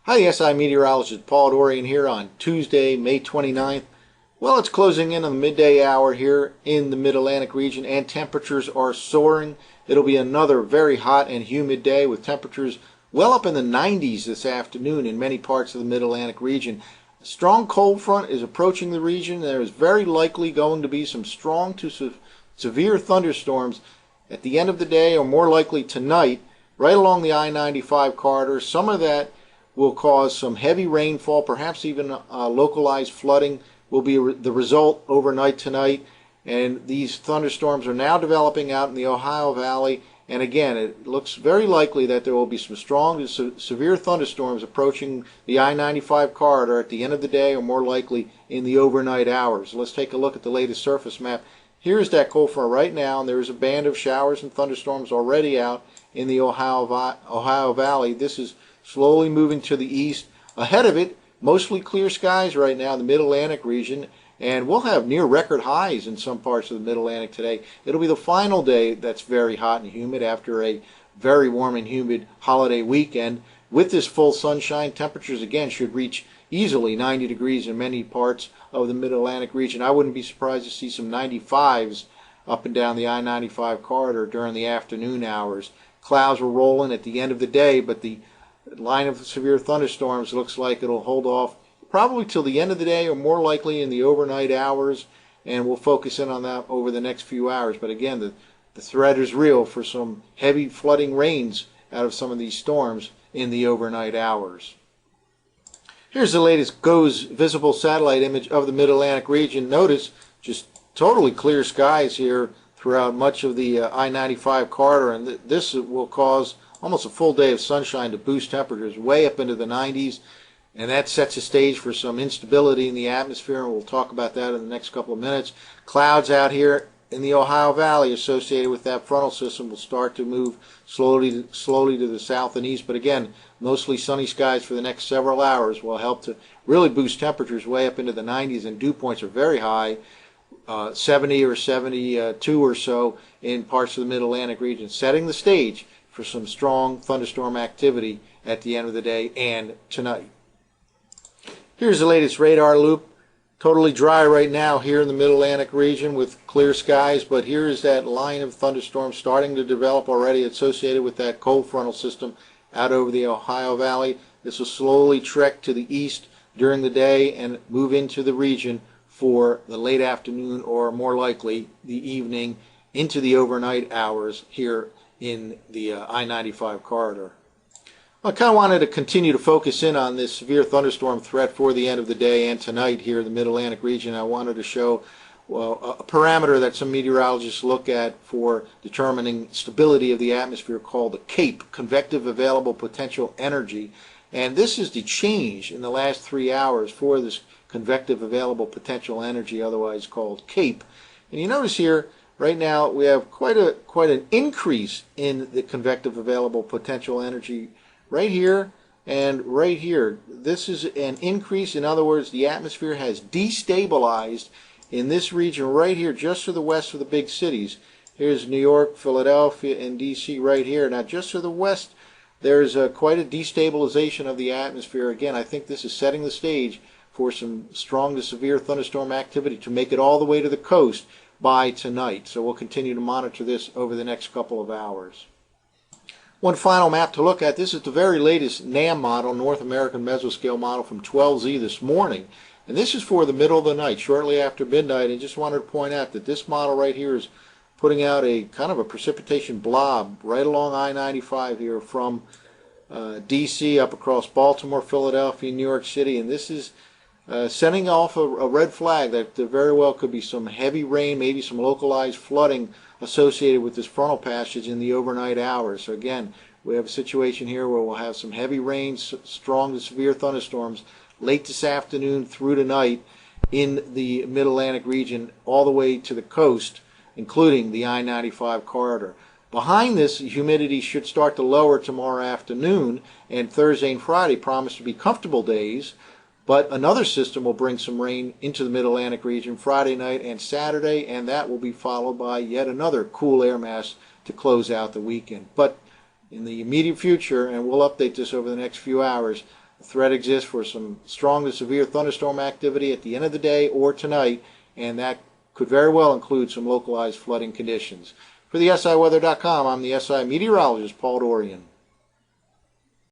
Hi, the SI meteorologist Paul Dorian here on Tuesday, May 29th. Well, it's closing in on the midday hour here in the Mid-Atlantic region, and temperatures are soaring. It'll be another very hot and humid day with temperatures well up in the 90s this afternoon in many parts of the Mid-Atlantic region. A strong cold front is approaching the region. There is very likely going to be some strong to severe thunderstorms at the end of the day, or more likely tonight, right along the I-95 corridor. Some of that will cause some heavy rainfall, perhaps even localized flooding will be the result overnight tonight. And these thunderstorms are now developing out in the Ohio Valley. And again, it looks very likely that there will be some strong to severe thunderstorms approaching the I-95 corridor at the end of the day, or more likely in the overnight hours. Let's take a look at the latest surface map. Here's that cold front right now, and there is a band of showers and thunderstorms already out in the Ohio Valley. This is slowly moving to the east. Ahead of it, mostly clear skies right now in the Mid-Atlantic region, and we'll have near record highs in some parts of the Mid-Atlantic today. It'll be the final day that's very hot and humid after a very warm and humid holiday weekend. With this full sunshine, temperatures again should reach easily 90 degrees in many parts of the Mid-Atlantic region. I wouldn't be surprised to see some 95s up and down the I-95 corridor during the afternoon hours. Clouds will roll in at the end of the day, but the line of severe thunderstorms looks like it'll hold off probably till the end of the day, or more likely in the overnight hours, and we'll focus in on that over the next few hours. But again, the threat is real for some heavy flooding rains out of some of these storms in the overnight hours. Here's the latest GOES visible satellite image of the Mid-Atlantic region. Notice just totally clear skies here throughout much of the I-95 corridor, and this will cause almost a full day of sunshine to boost temperatures way up into the 90s, and that sets the stage for some instability in the atmosphere, and we'll talk about that in the next couple of minutes. Clouds out here in the Ohio Valley associated with that frontal system will start to move slowly to the south and east, but again, mostly sunny skies for the next several hours will help to really boost temperatures way up into the 90s, and dew points are very high, 70 or 72 or so in parts of the Mid-Atlantic region, setting the stage for some strong thunderstorm activity at the end of the day and tonight. Here's the latest radar loop. Totally dry right now here in the Mid-Atlantic region with clear skies, but here is that line of thunderstorms starting to develop already associated with that cold frontal system out over the Ohio Valley. This will slowly trek to the east during the day and move into the region for the late afternoon, or more likely the evening into the overnight hours here in the I-95 corridor. I kind of wanted to continue to focus in on this severe thunderstorm threat for the end of the day and tonight here in the Mid-Atlantic region. I wanted to show a parameter that some meteorologists look at for determining stability of the atmosphere called the CAPE, Convective Available Potential Energy. And this is the change in the last 3 hours for this convective available potential energy, otherwise called CAPE. And you notice here, right now, we have quite an increase in the convective available potential energy right here and right here. This is an increase. In other words, the atmosphere has destabilized in this region right here, just to the west of the big cities. Here's New York, Philadelphia, and D.C. right here. Now, just to the west, there's quite a destabilization of the atmosphere. Again, I think this is setting the stage for some strong to severe thunderstorm activity to make it all the way to the coast by tonight. So we'll continue to monitor this over the next couple of hours. One final map to look at. This is the very latest NAM model, North American Mesoscale model from 12Z this morning. And this is for the middle of the night, shortly after midnight. And just wanted to point out that this model right here is putting out a kind of a precipitation blob right along I-95 here from D.C. up across Baltimore, Philadelphia, New York City. And this is sending off a red flag that there very well could be some heavy rain, maybe some localized flooding associated with this frontal passage in the overnight hours. So again, we have a situation here where we'll have some heavy rains, strong to severe thunderstorms late this afternoon through tonight in the Mid-Atlantic region all the way to the coast, including the I-95 corridor. Behind this, humidity should start to lower tomorrow afternoon, and Thursday and Friday promise to be comfortable days. But another system will bring some rain into the Mid-Atlantic region Friday night and Saturday, and that will be followed by yet another cool air mass to close out the weekend. But in the immediate future, and we'll update this over the next few hours, The threat exists for some strong to severe thunderstorm activity at the end of the day or tonight, and that could very well include some localized flooding conditions. For the SIweather.com, I'm the SI meteorologist, Paul Dorian.